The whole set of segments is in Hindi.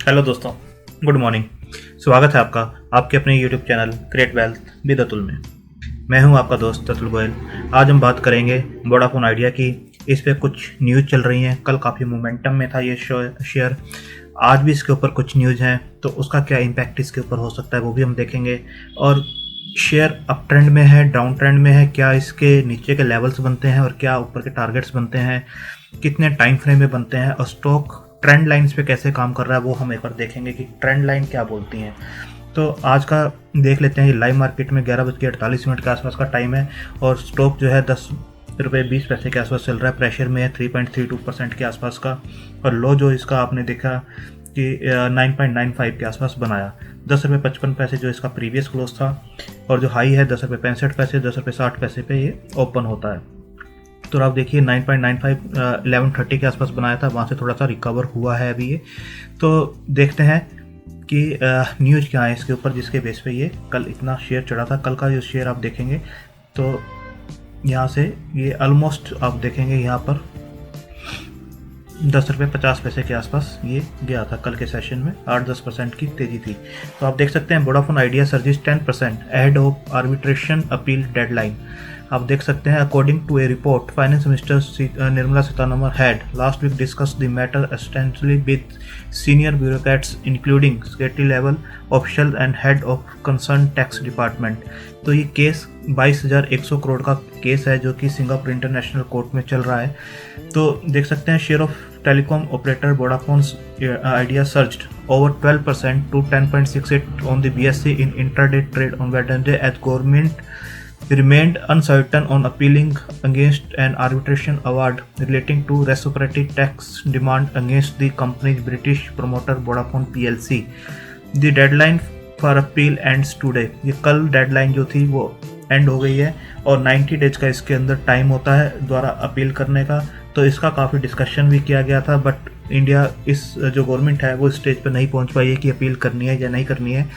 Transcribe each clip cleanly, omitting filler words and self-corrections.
हेलो दोस्तों, गुड मॉर्निंग। स्वागत है आपका आपके अपने YouTube channel create wealth with Atul में। मैं हूं आपका दोस्त अतुल गोयल। आज हम बात करेंगे वोडाफोन आइडिया की। इस पे कुछ न्यूज़ चल रही हैं। कल काफ़ी मोमेंटम में था ये शेयर। आज भी इसके ऊपर कुछ न्यूज़ हैं, तो उसका क्या इम्पैक्ट इसके ऊपर हो सकता है वो भी हम देखेंगे। और शेयर अप ट्रेंड में है, डाउन ट्रेंड में है, क्या इसके नीचे के लेवल्स बनते हैं और क्या ऊपर के टारगेट्स बनते हैं, कितने टाइम फ्रेम में बनते हैं, और स्टॉक ट्रेंड लाइंस पे कैसे काम कर रहा है वो हम एक बार देखेंगे कि ट्रेंड लाइन क्या बोलती हैं। तो आज का देख लेते हैं। लाइव मार्केट में 11:48 के आसपास का टाइम है और स्टॉक जो है 10 रुपये 20 पैसे के आसपास चल रहा है। प्रेशर में है 3.32% के आसपास का। और लो जो इसका आपने देखा कि 9.95 के आसपास बनाया। 10 रुपये 55 पैसे जो इसका प्रीवियस क्लोज था, और जो हाई है 10 रुपये 65 पैसे, 10 रुपये 60 पैसे पे ये ओपन होता है। तो आप देखिए 9.95 11:30 के आसपास बनाया था, वहाँ से थोड़ा सा रिकवर हुआ है अभी ये। तो देखते हैं कि न्यूज़ क्या है इसके ऊपर, जिसके बेस पे ये कल इतना शेयर चढ़ा था। कल का जो शेयर आप देखेंगे तो यहाँ से ये ऑलमोस्ट आप देखेंगे यहाँ पर 10 रुपये 50 पैसे के आसपास ये गया था कल के सेशन में। 8-10% की तेज़ी थी। तो आप देख सकते हैं Vodafone Idea surges 10% ahead of arbitration appeal deadline. आप देख सकते हैं according to a report, finance minister Nirmala Sitharaman had last week discussed the matter extensively with senior bureaucrats including secretary level official and head of concern tax department. तो ये केस 22,100 करोड़ का केस है जो कि सिंगापुर इंटरनेशनल कोर्ट में चल रहा है। तो देख सकते हैं share of telecom operator Vodafone idea surged over 12% to 10.68 on the BSE in intraday trade on Wednesday as government remained uncertain on appealing against an arbitration award relating to reciprocal tax demand against the company's British promoter Vodafone PLC. The deadline for appeal ends today. ये कल डेडलाइन जो थी वो एंड हो गई है और 90 डेज का इसके अंदर टाइम होता है द्वारा अपील करने का। तो इसका काफ़ी डिस्कशन भी किया गया था, बट इंडिया इस जो गवर्नमेंट है वो स्टेज पर नहीं पहुंच पाई है कि अपील करनी है या नहीं करनी है।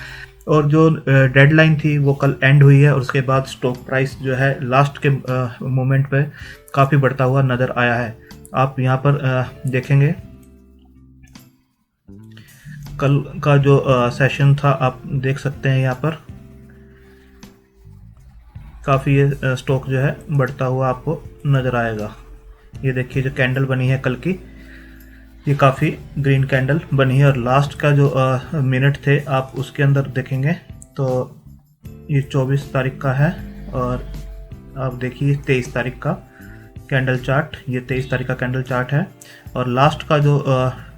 और जो डेडलाइन थी वो कल एंड हुई है और उसके बाद स्टॉक प्राइस जो है लास्ट के मोमेंट पे काफ़ी बढ़ता हुआ नज़र आया है। आप यहाँ पर देखेंगे कल का जो सेशन था, आप देख सकते हैं यहाँ पर काफ़ी ये स्टॉक जो है बढ़ता हुआ आपको नज़र आएगा। ये देखिए जो कैंडल बनी है कल की, ये काफ़ी ग्रीन कैंडल बनी है। और लास्ट का जो मिनट थे आप उसके अंदर देखेंगे तो ये 24 तारीख का है और आप देखिए 23 तारीख का कैंडल चार्ट, ये 23 तारीख का कैंडल चार्ट है। और लास्ट का जो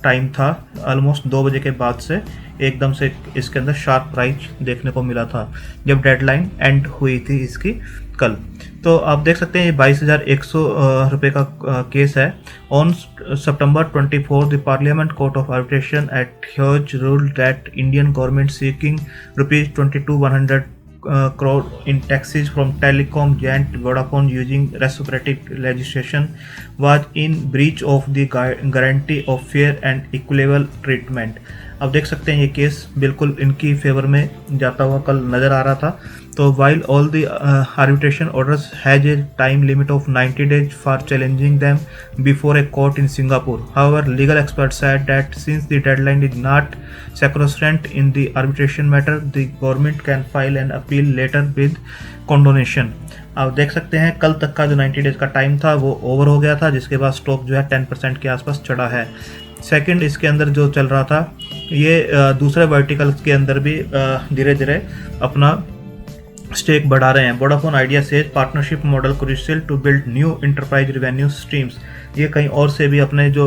टाइम था ऑलमोस्ट 2 बजे के बाद से एकदम से इसके अंदर शार्प प्राइस देखने को मिला था जब डेडलाइन एंड हुई थी इसकी कल। तो आप देख सकते हैं ये 22,100 रुपये का केस है। On September 24 the parliament court of arbitration at huge rule that Indian government seeking ₹22,100 crore in taxes from telecom giant Vodafone using reciprocal legislation was in breach of the guarantee of fair and equitable treatment. अब देख सकते हैं ये केस बिल्कुल इनकी फेवर में जाता हुआ कल नज़र आ रहा था। तो while all the arbitration orders has a time limit of 90 days for challenging them before a court in Singapore, however, legal experts said that since the deadline is not sacrosanct in the arbitration matter, the government can file an appeal later with condonation. आप देख सकते हैं कल तक का जो 90 डेज का टाइम था वो ओवर हो गया था, जिसके बाद स्टॉक जो है 10% के आसपास चढ़ा है। सेकंड इसके अंदर जो चल रहा था ये दूसरे वर्टिकल के अंदर भी धीरे धीरे अपना स्टेक बढ़ा रहे हैं। वोडाफोन आइडिया से partnership model crucial to build new enterprise revenue streams. ये कहीं और से भी अपने जो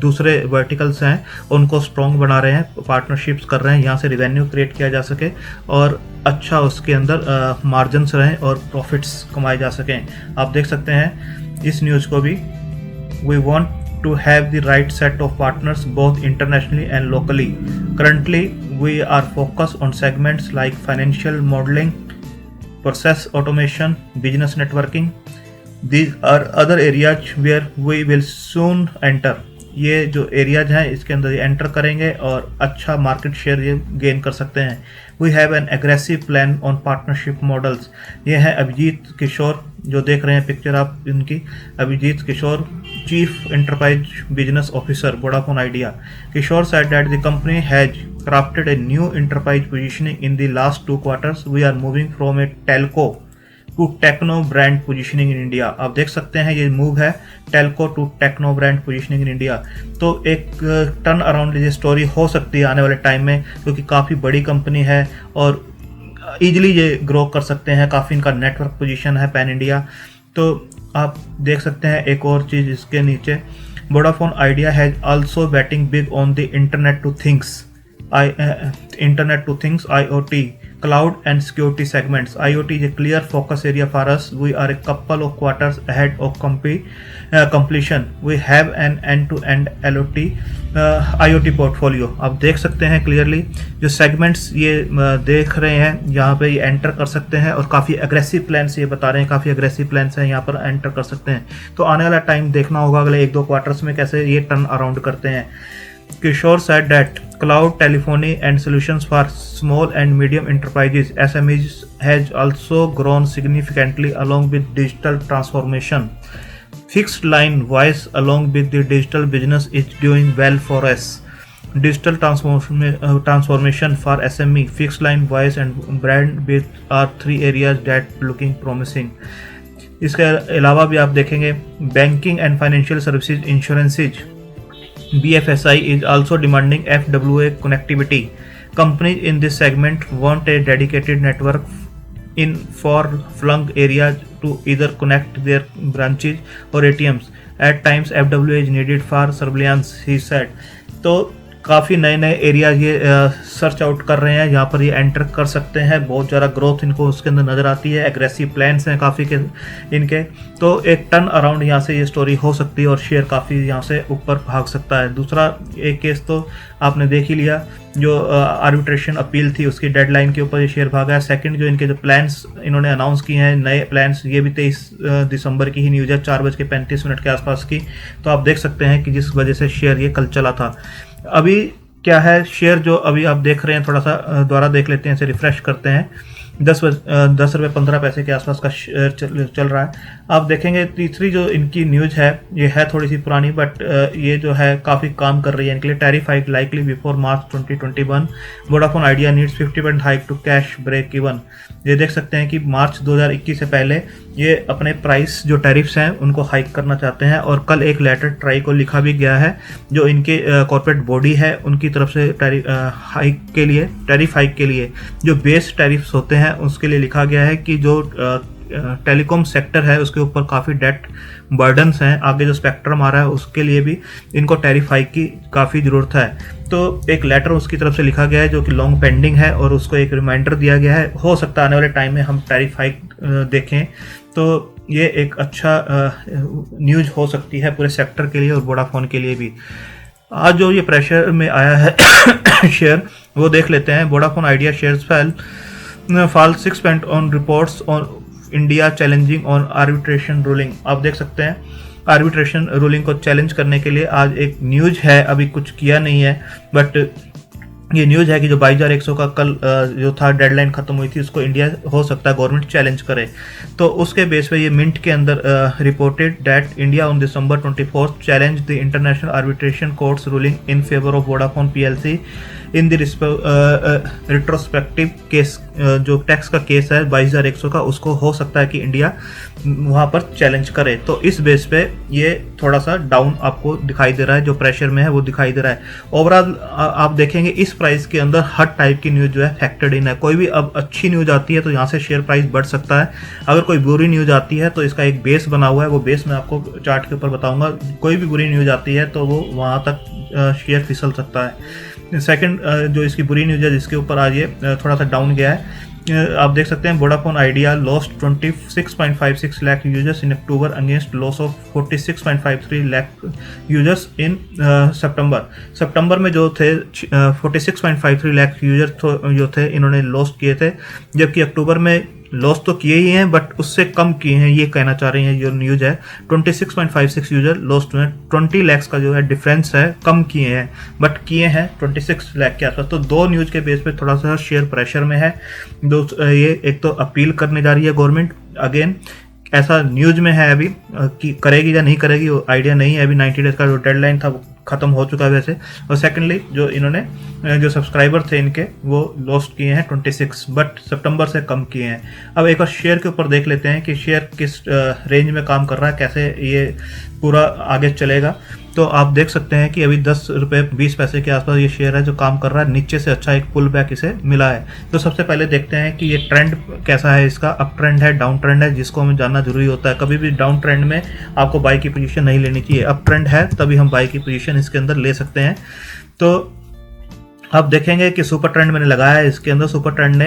दूसरे वर्टिकल्स हैं उनको स्ट्रॉन्ग बना रहे हैं, पार्टनरशिप्स कर रहे हैं, यहाँ से रेवेन्यू क्रिएट किया जा सके और अच्छा उसके अंदर मार्जिन्स रहें और प्रॉफिट्स कमाए जा सकें। आप देख सकते हैं इस न्यूज़ को भी, we want to have the right set of partners both internationally and locally. Currently, we are focused on segments like financial modeling, process automation, business networking. These are other areas where we will soon enter. ये जो एरियाज हैं इसके अंदर ये एंटर करेंगे और अच्छा मार्केट शेयर ये गेन कर सकते हैं। We have an aggressive plan on partnership models. ये है अभिजीत किशोर जो देख रहे हैं पिक्चर आप इनकी, अभिजीत किशोर Chief Enterprise Business Officer, Vodafone Idea, Kishore said that the company has crafted a new enterprise positioning in the last 2 quarters. We are moving from a telco to techno brand positioning in India. आप देख सकते हैं ये मूव है telco to techno brand positioning in India. तो एक टर्न अराउंड ये स्टोरी हो सकती है आने वाले टाइम में, क्योंकि काफ़ी बड़ी कंपनी है और ईजिली ये ग्रो कर सकते हैं, काफ़ी इनका नेटवर्क पोजीशन है पैन इंडिया। तो आप देख सकते हैं एक और चीज़ इसके नीचे, Vodafone idea has also batting big on the internet two things IoT, cloud and security segments. IoT is a clear focus area for us. We are a couple of quarters ahead of completion. We have an end-to-end IoT portfolio. आप देख सकते हैं क्लियरली जो सेगमेंट्स ये देख रहे हैं यहाँ पे ये एंटर कर सकते हैं और काफ़ी एग्रेसिव प्लान्स ये बता रहे हैं, काफ़ी एग्रेसिव प्लान्स हैं यहाँ पर एंटर कर सकते हैं। तो आने वाला टाइम देखना होगा अगले 1-2 क्वार्टर्स में कैसे ये टर्न अराउंड करते हैं। Kishore said that cloud telephony and solutions for small and medium enterprises (SMEs) has also grown significantly along with digital transformation. Fixed line voice along with the digital business is doing well for us. Digital transformation for SME, fixed line voice and brand based are 3 areas that looking promising. इसके अलावा भी आप देखेंगे banking and financial services insurances BFSI is also demanding FWA connectivity. Companies in this segment want a dedicated network in far-flung areas to either connect their branches or ATMs. At times, FWA is needed for surveillance, he said. तो काफ़ी नए नए एरियाज ये सर्च आउट कर रहे हैं, यहाँ पर ये एंटर कर सकते हैं। बहुत ज़्यादा ग्रोथ इनको उसके अंदर नज़र आती है, एग्रेसिव प्लान्स हैं काफ़ी के इनके। तो एक टर्न अराउंड यहाँ से ये स्टोरी हो सकती है और शेयर काफ़ी यहाँ से ऊपर भाग सकता है। दूसरा एक केस तो आपने देख ही लिया, जो आर्बिट्रेशन अपील थी उसकी डेडलाइन के ऊपर ये शेयर भागा है। सेकंड जो इनके जो प्लान्स इन्होंने अनाउंस किए हैं नए प्लान्स, ये भी 23 दिसंबर की ही न्यूज़ है, 4:35 के आसपास की। तो आप देख सकते हैं कि जिस वजह से शेयर ये कल चला था। अभी क्या है शेयर जो अभी आप देख रहे हैं, थोड़ा सा दोबारा देख लेते हैं, इसे रिफ्रेश करते हैं। 10 रुपये 15 पैसे के आसपास का शेयर चल रहा है। आप देखेंगे तीसरी जो इनकी न्यूज़ है ये है थोड़ी सी पुरानी, बट ये जो है काफ़ी काम कर रही है इनके लिए। Tariff hike likely before March 2021, Vodafone Idea needs 50% hike to cash break even. ये देख सकते हैं कि मार्च 2021 से पहले ये अपने प्राइस जो टैरिफ्स हैं उनको हाइक करना चाहते हैं, और कल एक लेटर ट्राई को लिखा भी गया है जो इनके कॉर्पोरेट बॉडी है उनकी तरफ से टैरिफ हाइक के लिए जो बेस टैरिफ्स होते हैं उसके लिए लिखा गया है कि जो टेलीकॉम सेक्टर है उसके ऊपर काफ़ी डेट बर्डन्स हैं, आगे जो स्पेक्ट्रम आ रहा है उसके लिए भी इनको टैरिफ हाइक की काफ़ी ज़रूरत है। तो एक लेटर उसकी तरफ से लिखा गया है जो कि लॉन्ग पेंडिंग है और उसको एक रिमाइंडर दिया गया है। हो सकता है आने वाले टाइम में हम टैरिफ हाइक देखें, तो ये एक अच्छा न्यूज़ हो सकती है पूरे सेक्टर के लिए और वोडाफोन के लिए भी। आज जो ये प्रेशर में आया है शेयर वो देख लेते हैं। Vodafone idea shares fall 6% on reports on India challenging on arbitration ruling. आप देख सकते हैं आर्बिट्रेशन रूलिंग को चैलेंज करने के लिए आज एक न्यूज़ है, अभी कुछ किया नहीं है, बट ये न्यूज़ है कि जो 22,100 का कल जो था डेडलाइन खत्म हुई थी उसको इंडिया हो सकता है गवर्नमेंट चैलेंज करे। तो उसके बेस पे ये मिंट के अंदर reported that India on December 24 challenge the international arbitration courts ruling in favour of Vodafone PLC in the retrospective case. जो टैक्स का केस है 22,100 का, उसको हो सकता है कि इंडिया वहाँ पर चैलेंज करे। तो इस बेस पे ये थोड़ा सा डाउन आपको दिखाई दे रहा है, जो प्रेशर में है वो दिखाई दे रहा है। ओवरऑल आप देखेंगे इस प्राइस के अंदर हर टाइप की न्यूज़ जो है फैक्टर्ड इन है। कोई भी अब अच्छी न्यूज़ आती है तो यहाँ से शेयर प्राइस बढ़ सकता है, अगर कोई बुरी न्यूज़ आती है तो इसका एक बेस बना हुआ है, वो बेस मैं आपको चार्ट के ऊपर बताऊँगा। कोई भी बुरी न्यूज़ आती है तो वो वहाँ तक शेयर फिसल सकता है। सेकंड जो इसकी बुरी न्यूज़ है जिसके ऊपर आज ये थोड़ा सा डाउन गया है, आप देख सकते हैं Vodafone Idea lost 26.56 lakh users in October against loss of 46.53 lakh users in सितंबर में जो थे 46.53 लाख यूजर जो थे इन्होंने लॉस किए थे, जबकि अक्टूबर में लॉस तो किए ही हैं बट उससे कम किए हैं, ये कहना चाह रही हैं जो न्यूज़ है। 26.56 यूजर लॉस्ट हुए हैं, 20 लाख का जो है डिफरेंस है, कम किए हैं बट किए हैं 26 लाख के आसपास। तो दो न्यूज़ के बेस पे थोड़ा सा शेयर प्रेशर में है। ये एक तो अपील करने जा रही है गवर्नमेंट अगेन ऐसा न्यूज में है अभी कि करेगी या नहीं करेगी वो आइडिया नहीं है अभी। 90 डेज का जो डेडलाइन था वो ख़त्म हो चुका है वैसे। और सेकेंडली जो इन्होंने जो सब्सक्राइबर थे इनके वो लॉस्ट किए हैं 26, बट सितंबर से कम किए हैं। अब एक बार शेयर के ऊपर देख लेते हैं कि शेयर किस रेंज में काम कर रहा है, कैसे ये पूरा आगे चलेगा। तो आप देख सकते हैं कि अभी 10 रुपये 20 पैसे के आसपास ये शेयर है जो काम कर रहा है। नीचे से अच्छा एक पुल बैक इसे मिला है। तो सबसे पहले देखते हैं कि ये ट्रेंड कैसा है इसका, अप ट्रेंड है, डाउन ट्रेंड है, जिसको हमें जानना जरूरी होता है। कभी भी डाउन ट्रेंड में आपको बाई की पोजीशन नहीं लेनी चाहिए, अप ट्रेंड है तभी हम बाई की पोजीशन इसके अंदर ले सकते हैं। तो आप देखेंगे कि सुपर ट्रेंड मैंने लगाया है इसके अंदर। सुपर ट्रेंड ने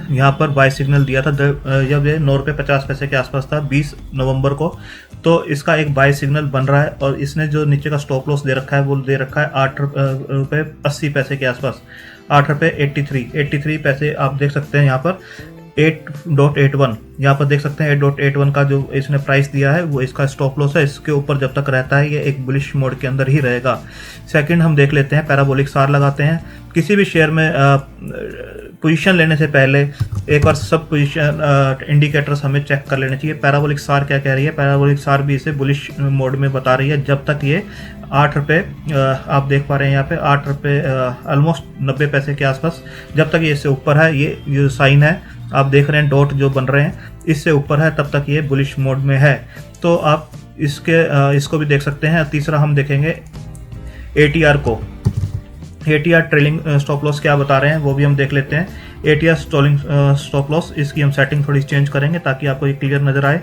यहाँ पर बाय सिग्नल दिया था जब ये 9 रुपये 50 पैसे के आसपास था 20 नवंबर को। तो इसका एक बाय सिग्नल बन रहा है और इसने जो नीचे का स्टॉप लॉस दे रखा है वो दे रखा है 8 रुपये 80 पैसे के आसपास, 8 रुपये 83 पैसे। आप देख सकते हैं यहाँ पर 8.81, यहाँ पर देख सकते हैं 8.81 का जो इसने प्राइस दिया है वो इसका स्टॉप लॉस है। इसके ऊपर जब तक रहता है ये एक बुलिश मोड के अंदर ही रहेगा। सेकंड हम देख लेते हैं पैराबोलिक सार लगाते हैं। किसी भी शेयर में पोजीशन लेने से पहले एक बार सब पोजीशन इंडिकेटर्स हमें चेक कर लेने चाहिए। पैराबोलिक सार क्या कह रही है, पैराबोलिक सार भी इसे बुलिश मोड में बता रही है जब तक ये 8 रुपये आप देख पा रहे हैं यहाँ पे 8 रुपये ऑलमोस्ट 90 पैसे के आसपास, जब तक ये इससे ऊपर है, ये साइन है आप देख रहे हैं डॉट जो बन रहे हैं इससे ऊपर है तब तक ये बुलिश मोड में है। तो आप इसको भी देख सकते हैं। तीसरा हम देखेंगे ATR को। ATR ट्रेलिंग स्टॉप लॉस क्या बता रहे हैं वो भी हम देख लेते हैं। ATR स्टॉलिंग स्टॉप लॉस, इसकी हम सेटिंग थोड़ी चेंज करेंगे ताकि आपको ये क्लियर नजर आए।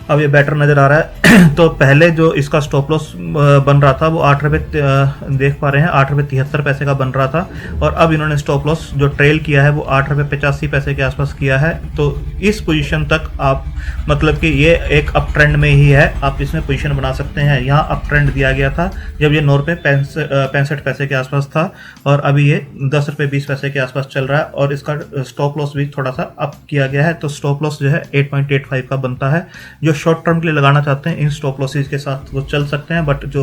अब ये बेटर नज़र आ रहा है। तो पहले जो इसका स्टॉप लॉस बन रहा था वो 8 रुपये देख पा रहे हैं 8 रुपये 73 पैसे का बन रहा था, और अब इन्होंने स्टॉप लॉस जो ट्रेल किया है वो 8 रुपये 85 पैसे के आसपास किया है। तो इस पोजीशन तक आप मतलब कि ये एक अप ट्रेंड में ही है, आप इसमें पोजीशन बना सकते हैं। यहाँ अप ट्रेंड दिया गया था जब ये 9 रुपये 65 पैसे के आसपास था, और अभी ये 10 रुपये 20 पैसे के आसपास चल रहा है, और इसका स्टॉप लॉस भी थोड़ा सा अप किया गया है। तो स्टॉप लॉस जो है 8.85 का बनता है। जो शॉर्ट टर्म के लिए लगाना चाहते हैं इन स्टॉप लॉसेस के साथ वो चल सकते हैं, बट जो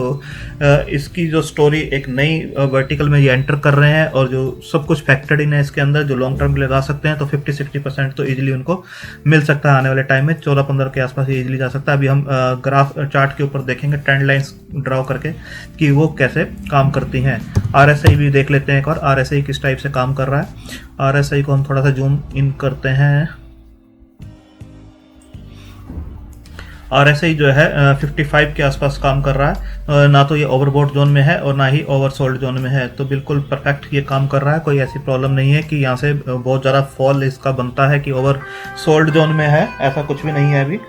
इसकी जो स्टोरी एक नई वर्टिकल में ये एंटर कर रहे हैं और जो सब कुछ फैक्टर्ड इन है इसके अंदर, जो लॉन्ग टर्म के लिए लगा सकते हैं तो 50-60% तो इजीली उनको मिल सकता है आने वाले टाइम में। 14-15 के आसपास ये इजीली जा सकता है। अभी हम ग्राफ चार्ट के ऊपर देखेंगे ट्रेंड लाइंस ड्रॉ करके कि वो कैसे काम करती हैं। RSI भी देख लेते हैं एक और, RSI किस टाइप से काम कर रहा है। RSI को हम थोड़ा सा जूम इन करते हैं। RSI जो है 55 के आसपास काम कर रहा है, ना तो ये ओवरबॉट जोन में है और ना ही ओवरसोल्ड जोन में है, तो बिल्कुल परफेक्ट ये काम कर रहा है। कोई ऐसी प्रॉब्लम नहीं है कि यहाँ से बहुत ज़्यादा फॉल इसका बनता है कि ओवरसोल्ड जोन में है, ऐसा कुछ भी नहीं है अभी।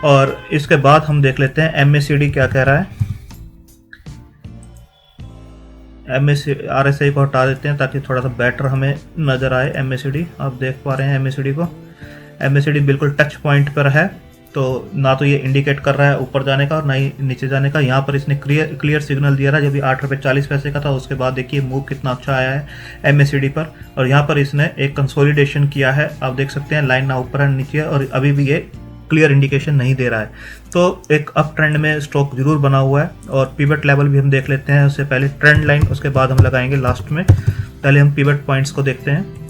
और इसके बाद हम देख लेते हैं MACD क्या कह रहा है। RSI को हटा देते हैं ताकि थोड़ा सा बेटर हमें नज़र आए। MACD आप देख पा रहे हैं MACD को, MACD बिल्कुल टच पॉइंट पर है, तो ना तो ये इंडिकेट कर रहा है ऊपर जाने का और ना ही नीचे जाने का। यहाँ पर इसने क्लियर सिग्नल दिया रहा है जब ये 8 रुपये 40 पैसे का था, उसके बाद देखिए मूव कितना अच्छा आया है MACD पर, और यहाँ पर इसने एक कंसोलिडेशन किया है। आप देख सकते हैं लाइन ना ऊपर है नीचे है, और अभी भी ये क्लियर इंडिकेशन नहीं दे रहा है। तो एक अप ट्रेंड में स्टॉक जरूर बना हुआ है। और पिवट लेवल भी हम देख लेते हैं, उससे पहले ट्रेंड लाइन, उसके बाद हम लगाएंगे लास्ट में। पहले हम पिवट पॉइंट्स को देखते हैं।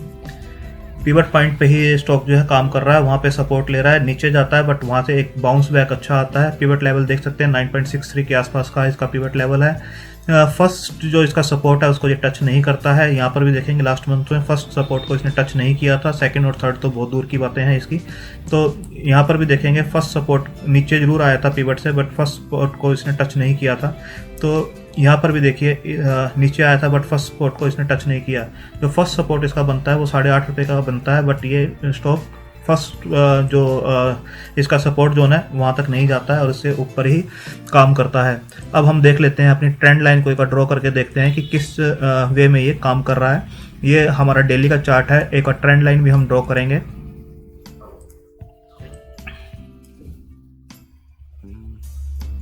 पिवट पॉइंट पे ही स्टॉक जो है काम कर रहा है, वहाँ पे सपोर्ट ले रहा है, नीचे जाता है बट वहाँ से एक बाउंस बैक अच्छा आता है। पिवट लेवल देख सकते हैं 9.63 के आसपास का इसका पिवट लेवल है। फर्स्ट जो इसका सपोर्ट है उसको ये टच नहीं करता है। यहाँ पर भी देखेंगे लास्ट मंथ में फर्स्ट सपोर्ट को इसने टच नहीं किया था, सेकंड और थर्ड तो बहुत दूर की बातें हैं इसकी। तो यहाँ पर भी देखेंगे फर्स्ट सपोर्ट नीचे जरूर आया था पिवट से, बट फर्स्ट सपोर्ट को इसने टच नहीं किया था। तो यहाँ पर भी देखिए नीचे आया था बट फर्स्ट सपोर्ट को इसने टच नहीं किया। जो फर्स्ट सपोर्ट इसका बनता है वो 8.5 रुपये का बनता है, बट ये स्टॉक फर्स्ट जो इसका सपोर्ट जोन है वहाँ तक नहीं जाता है और इससे ऊपर ही काम करता है। अब हम देख लेते हैं अपनी ट्रेंड लाइन को एक बार ड्रॉ करके देखते हैं कि किस वे में ये काम कर रहा है। ये हमारा डेली का चार्ट है, एक और ट्रेंड लाइन भी हम ड्रॉ करेंगे।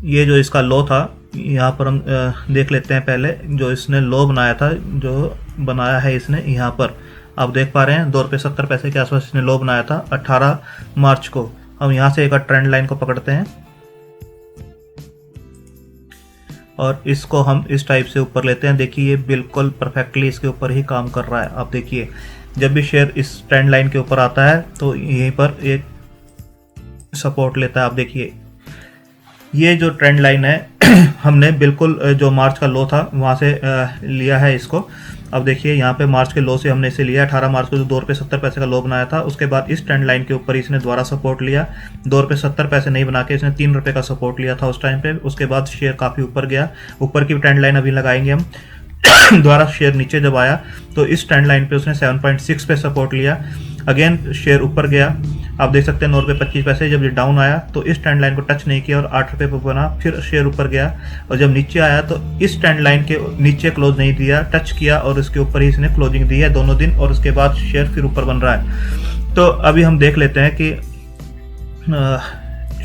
ये जो इसका लो था यहाँ पर हम देख लेते हैं। पहले जो इसने लो बनाया था, जो बनाया है इसने यहाँ पर आप देख पा रहे हैं 2 रुपये 70 पैसे के आसपास इसने लो बनाया था 18 मार्च को। हम यहाँ से एक ट्रेंड लाइन को पकड़ते हैं और इसको हम इस टाइप से ऊपर लेते हैं। देखिए ये बिल्कुल परफेक्टली इसके ऊपर ही काम कर रहा है। आप देखिए जब भी शेयर इस ट्रेंड लाइन के ऊपर आता है तो यहीं पर एक सपोर्ट लेता है। आप देखिए ये जो ट्रेंड लाइन है हमने बिल्कुल जो मार्च का लो था वहाँ से लिया है इसको। अब देखिए यहाँ पे मार्च के लो से हमने इसे लिया, 18 मार्च को जो 2 रुपये 70 पैसे का लो बनाया था, उसके बाद इस ट्रेंड लाइन के ऊपर इसने दोबारा सपोर्ट लिया, 2 रुपये 70 पैसे नहीं बना के इसने 3 रुपये का सपोर्ट लिया था उस टाइम पे। उसके बाद शेयर काफ़ी ऊपर गया, ऊपर की ट्रेंड लाइन अभी लगाएंगे हम। दोबारा शेयर नीचे जब आया तो इस ट्रेंड लाइन पे उसने 7.6 पे सपोर्ट लिया, अगेन शेयर ऊपर गया। आप देख सकते हैं 9 रुपये 25 पैसे जब ये डाउन आया तो इस ट्रेंड लाइन को टच नहीं किया और 8 रुपये पर बना, फिर शेयर ऊपर गया और जब नीचे आया तो इस ट्रेंड लाइन के नीचे क्लोज नहीं दिया, टच किया और इसके ऊपर ही इसने क्लोजिंग दी है दोनों दिन, और उसके बाद शेयर फिर ऊपर बन रहा है। तो अभी हम देख लेते हैं कि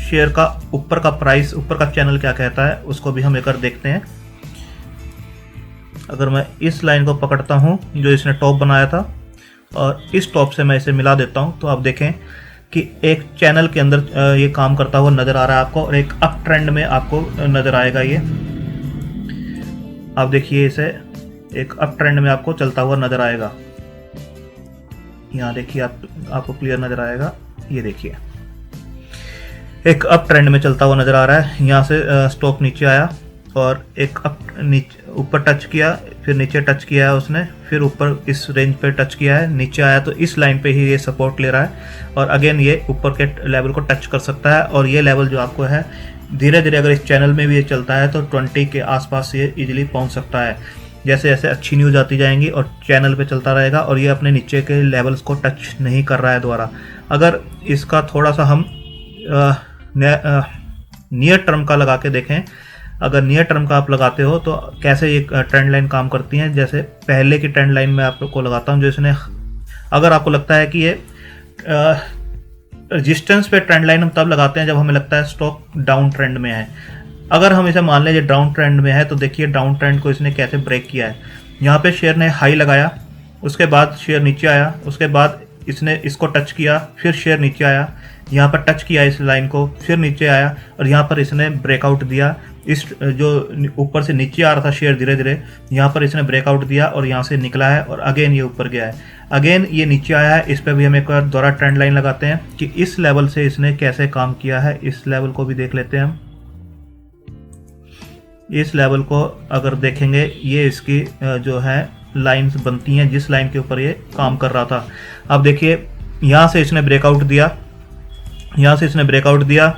शेयर का ऊपर का प्राइस, ऊपर का चैनल क्या कहता है, उसको भी हम एक बार देखते हैं। अगर मैं इस लाइन को पकड़ता हूँ जो इसने टॉप बनाया था और इस टॉप से मैं इसे मिला देता हूँ, तो आप देखें कि एक चैनल के अंदर ये काम करता हुआ नज़र आ रहा है आपको, और एक अप ट्रेंड में आपको नज़र आएगा ये। आप देखिए इसे एक अप ट्रेंड में आपको चलता हुआ नज़र आएगा। यहाँ देखिए आपको क्लियर नज़र आएगा, ये देखिए एक अप ट्रेंड में चलता हुआ नज़र आ रहा है। यहाँ से स्टॉक नीचे आया और एक अप नीचे ऊपर टच किया, फिर नीचे टच किया है उसने, फिर ऊपर इस रेंज पे टच किया है, नीचे आया तो इस लाइन पे ही ये सपोर्ट ले रहा है और अगेन ये ऊपर के लेवल को टच कर सकता है। और ये लेवल जो आपको है धीरे धीरे अगर इस चैनल में भी ये चलता है तो 20 के आसपास ये इजीली पहुंच सकता है। जैसे जैसे अच्छी न्यूज़ आती जाएंगी और चैनल पे चलता रहेगा और ये अपने नीचे के लेवल्स को टच नहीं कर रहा है दोबारा। अगर इसका थोड़ा सा हम नियर टर्म का लगा के देखें, अगर नियर टर्म का आप लगाते हो तो कैसे ये ट्रेंड लाइन काम करती हैं, जैसे पहले की ट्रेंड लाइन में आपको लगाता हूं जो इसने, अगर आपको लगता है कि ये रेजिस्टेंस पे ट्रेंड लाइन हम तब लगाते हैं जब हमें लगता है स्टॉक डाउन ट्रेंड में है। अगर हम इसे मान लें ये डाउन ट्रेंड में है तो देखिए डाउन ट्रेंड को इसने कैसे ब्रेक किया है। यहाँ पे शेयर ने हाई लगाया, उसके बाद शेयर नीचे आया, उसके बाद इसने इसको टच किया, फिर शेयर नीचे आया, यहाँ पर टच किया इस लाइन को, फिर नीचे आया और यहाँ पर इसने ब्रेकआउट दिया। इस जो ऊपर से नीचे आ रहा था शेयर धीरे धीरे, यहाँ पर इसने ब्रेकआउट दिया और यहाँ से निकला है और अगेन ये ऊपर गया है, अगेन ये नीचे आया है। इस पर भी हम एक बार दोबारा ट्रेंड लाइन लगाते हैं कि इस लेवल से इसने कैसे काम किया है। इस लेवल को भी देख लेते हैं हम। इस लेवल को अगर देखेंगे ये इसकी जो है लाइंस बनती हैं जिस लाइन के ऊपर ये काम कर रहा था। अब देखिए यहाँ से इसने ब्रेकआउट दिया, यहाँ से इसने ब्रेकआउट दिया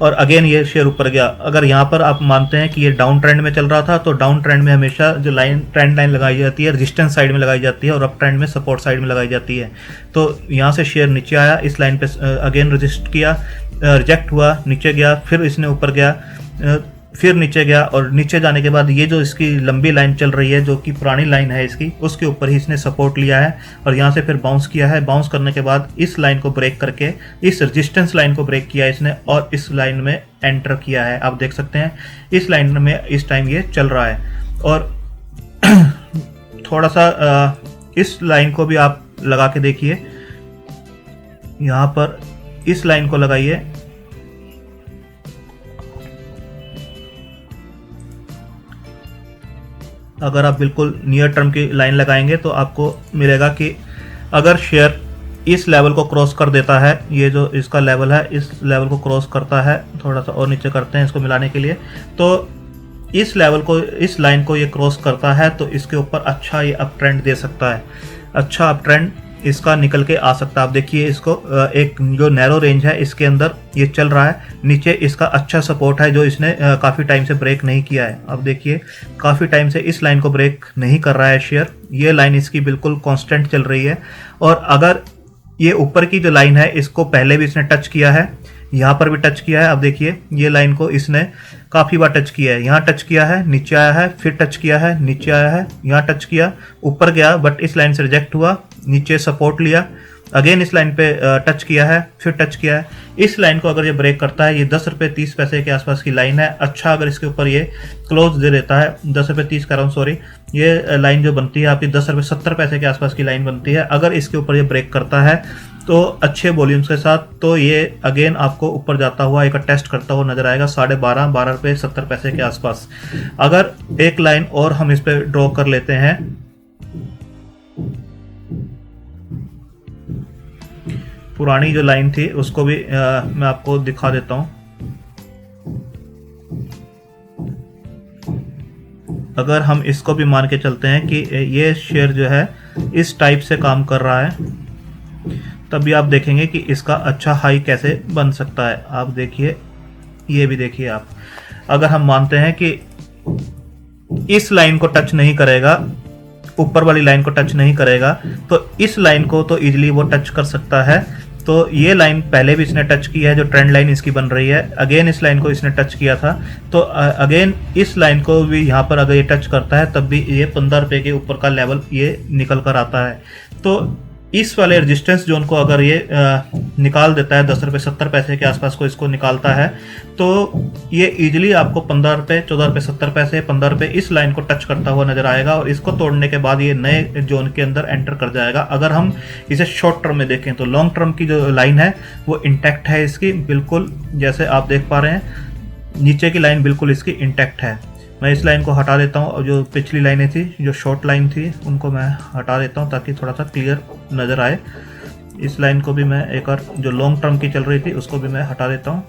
और अगेन ये शेयर ऊपर गया। अगर यहाँ पर आप मानते हैं कि ये डाउन ट्रेंड में चल रहा था तो डाउन ट्रेंड में हमेशा जो लाइन ट्रेंड लाइन लगाई जाती है रेजिस्टेंस साइड में लगाई जाती है और अप ट्रेंड में सपोर्ट साइड में लगाई जाती है। तो यहाँ से शेयर नीचे आया, इस लाइन पे अगेन रजिस्ट किया, रिजेक्ट हुआ, नीचे गया, फिर इसने ऊपर गया, फिर नीचे गया और नीचे जाने के बाद ये जो इसकी लंबी लाइन चल रही है जो कि पुरानी लाइन है इसकी, उसके ऊपर ही इसने सपोर्ट लिया है और यहाँ से फिर बाउंस किया है। बाउंस करने के बाद इस लाइन को ब्रेक करके इस रेजिस्टेंस लाइन को ब्रेक किया इसने और इस लाइन में एंटर किया है। आप देख सकते हैं इस लाइन में इस टाइम ये चल रहा है और थोड़ा सा इस लाइन को भी आप लगा के देखिए, यहाँ पर इस लाइन को लगाइए, अगर आप बिल्कुल नियर टर्म की लाइन लगाएंगे तो आपको मिलेगा कि अगर शेयर इस लेवल को क्रॉस कर देता है, ये जो इसका लेवल है इस लेवल को क्रॉस करता है, थोड़ा सा और नीचे करते हैं इसको मिलाने के लिए, तो इस लेवल को, इस लाइन को ये क्रॉस करता है तो इसके ऊपर अच्छा ये अप ट्रेंड दे सकता है, अच्छा अप ट्रेंड इसका निकल के आ सकता है। आप देखिए इसको एक जो नैरो रेंज है इसके अंदर ये चल रहा है, नीचे इसका अच्छा सपोर्ट है जो इसने काफ़ी टाइम से ब्रेक नहीं किया है। अब देखिए काफ़ी टाइम से इस लाइन को ब्रेक नहीं कर रहा है शेयर, ये लाइन इसकी बिल्कुल कांस्टेंट चल रही है और अगर ये ऊपर की जो लाइन है इसको पहले भी इसने टच किया है, यहाँ पर भी टच किया है। अब देखिए ये लाइन को इसने काफ़ी बार टच किया है, यहाँ टच किया है, नीचे आया है, फिर टच किया है, नीचे आया है, यहाँ टच किया, ऊपर गया बट इस लाइन से रिजेक्ट हुआ, नीचे सपोर्ट लिया, अगेन इस लाइन पे टच किया है, फिर टच किया है। इस लाइन को अगर ये ब्रेक करता है, ये 10 रुपये 30 पैसे के आसपास की लाइन है, अच्छा अगर इसके ऊपर ये क्लोज दे देता है, 10 रुपये 30 कर रहा हूँ सॉरी, ये लाइन जो बनती है आपकी 10 रुपये 70 पैसे के आसपास की लाइन बनती है, अगर इसके ऊपर ये ब्रेक करता है तो अच्छे वॉल्यूम्स के साथ तो ये अगेन आपको ऊपर जाता हुआ एक टेस्ट करता हुआ नजर आएगा 12.5 रुपये 70 पैसे के आसपास। अगर एक लाइन और हम इस पे ड्रॉ कर लेते हैं, पुरानी जो लाइन थी उसको भी मैं आपको दिखा देता हूँ। अगर हम इसको भी मान के चलते हैं कि ये शेयर जो है इस टाइप से काम कर रहा है, तभी आप देखेंगे कि इसका अच्छा हाई कैसे बन सकता है। आप देखिए, ये भी देखिए आप, अगर हम मानते हैं कि इस लाइन को टच नहीं करेगा, ऊपर वाली लाइन को टच नहीं करेगा, तो इस लाइन को तो इजीली वो टच कर सकता है। तो ये लाइन पहले भी इसने टच की है, जो ट्रेंड लाइन इसकी बन रही है। अगेन इस लाइन को इसने टच किया था, तो अगेन इस लाइन को भी यहाँ पर अगर ये टच करता है तब भी ये 15 रुपये के ऊपर का लेवल ये निकल कर आता है। तो इस वाले रेजिस्टेंस जोन को अगर ये निकाल देता है 10 रुपये 70 पैसे के आसपास को इसको निकालता है, तो ये इजीली आपको 15 रुपये 14 रुपये 70 पैसे 15 रुपये इस लाइन को टच करता हुआ नजर आएगा, और इसको तोड़ने के बाद ये नए जोन के अंदर एंटर कर जाएगा। अगर हम इसे शॉर्ट टर्म में देखें तो लॉन्ग टर्म की जो लाइन है वो इंटैक्ट है इसकी, बिल्कुल जैसे आप देख पा रहे हैं नीचे की लाइन बिल्कुल इसकी इंटैक्ट है। मैं इस लाइन को हटा देता हूँ, और जो पिछली लाइनें थी जो शॉर्ट लाइन थी उनको मैं हटा देता हूँ ताकि थोड़ा सा क्लियर नज़र आए। इस लाइन को भी मैं एक और जो लॉन्ग टर्म की चल रही थी उसको भी मैं हटा देता हूँ।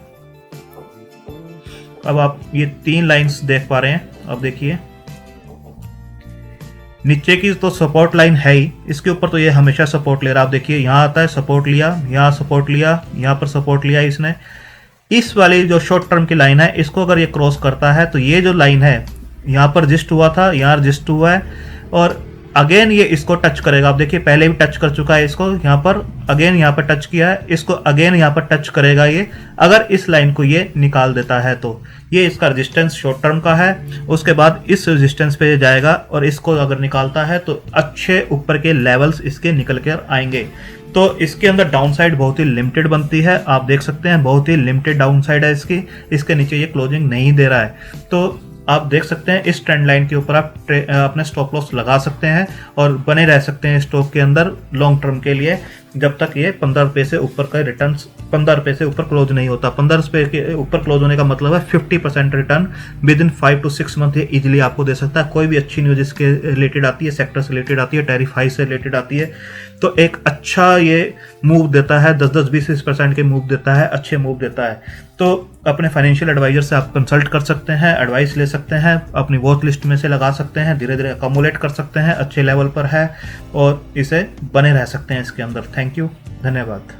अब आप ये 3 लाइंस देख पा रहे हैं। अब देखिए नीचे की तो सपोर्ट लाइन है ही, इसके ऊपर तो ये हमेशा सपोर्ट ले रहा है। आप देखिए यहाँ आता है सपोर्ट लिया, यहाँ सपोर्ट लिया, यहाँ पर सपोर्ट लिया इसने। इस वाली जो शॉर्ट टर्म की लाइन है इसको अगर ये क्रॉस करता है तो ये जो लाइन है यहाँ पर रजिस्ट हुआ था, यहाँ रजिस्ट हुआ है, और अगेन ये इसको टच करेगा। आप देखिए पहले भी टच कर चुका है इसको, यहाँ पर अगेन यहाँ पर टच किया है, इसको अगेन यहाँ पर टच करेगा ये। अगर इस लाइन को ये निकाल देता है तो ये इसका रेजिस्टेंस शॉर्ट टर्म का है। उसके बाद इस रेजिस्टेंस पे जाएगा, और इसको अगर निकालता है तो अच्छे ऊपर के लेवल्स इसके निकल कर आएंगे। तो इसके अंदर डाउन साइड बहुत ही लिमिटेड बनती है, आप देख सकते हैं बहुत ही लिमिटेड डाउन साइड है इसकी। इसके नीचे ये क्लोजिंग नहीं दे रहा है, तो आप देख सकते हैं इस ट्रेंड लाइन के ऊपर आप अपने स्टॉप लॉस लगा सकते हैं और बने रह सकते हैं स्टॉक के अंदर लॉन्ग टर्म के लिए, जब तक ये 15 रुपये से ऊपर का रिटर्न 15 रुपये से ऊपर क्लोज नहीं होता। 15 रुपये के ऊपर क्लोज होने का मतलब है 50% return with in 5 to 6 month ये इजीली आपको दे सकता है। कोई भी अच्छी न्यूज इसके रिलेटेड आती है, सेक्टर से रिलेटेड आती है, टैरिफ हाई से रिलेटेड आती है, तो एक अच्छा ये मूव देता है, 10-20% के मूव देता है, अच्छे मूव देता है। तो अपने फाइनेंशियल एडवाइजर से आप कंसल्ट कर सकते हैं, एडवाइस ले सकते हैं, अपनी वॉच लिस्ट में से लगा सकते हैं, धीरे धीरे अकोमुलेट कर सकते हैं, अच्छे लेवल पर है और इसे बने रह सकते हैं इसके अंदर। थैंक यू, धन्यवाद।